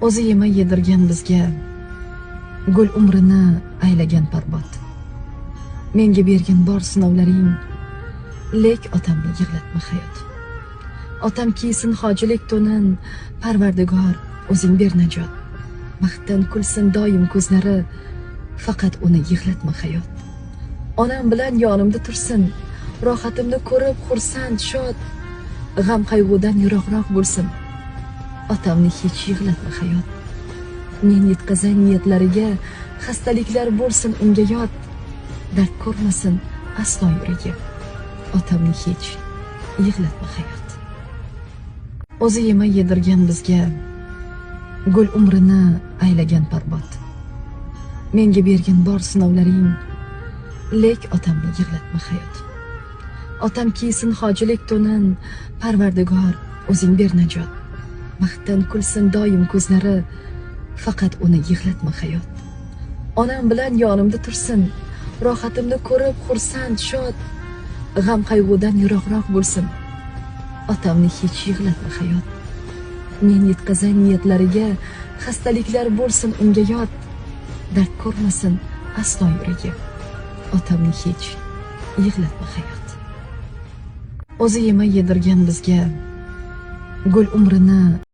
O'zi yemay yedirgan bizga gul umrini aylagan parbod. Menga bergin bor sinovlaring, lek otamni yig'latma hayot. Otam kiysin hojilik to'nin, Parvardigor o'zing ber najot. Baxtdan kulsin doim ko'zlari, faqat uni yig'latma hayot. Onam bilan yonimda tursin, rohatimni ko'rib xursand, shod, g'am qayg'udan yiroqroq bo'lsin. Otamni hech yig'latma hayot. Men yetkazay niyatlariga, xastaliklar bo'lsin unga yot. Dard ko'rmasin aslo yuragi. Otamni hech yig'latma hayot. O'zi yemay yedirgan bizga gul umrini aylagan parbod. Menga bergin bor sinovlaring, lek otamni yig'latma hayot. Otam kiysin hojilik to'nin, Parvardigor o'zing ber najot. Baxtdan kulsin doim ko'zlari, faqat uni yig'latma hayot. Onam bilan yonimda tursin, rohatimni ko'rib xursand, shod, g'am qayg'udan yiroqroq bo'lsin. Otamni hech yig'latma hayot. Men yetkazay niyatlariga, xastaliklar bo'lsin unga yot. Dard ko'rmasin aslo yuragi. Otamni hech yig'latma hayot. O'zi yemay yedirgan bizga gul umrini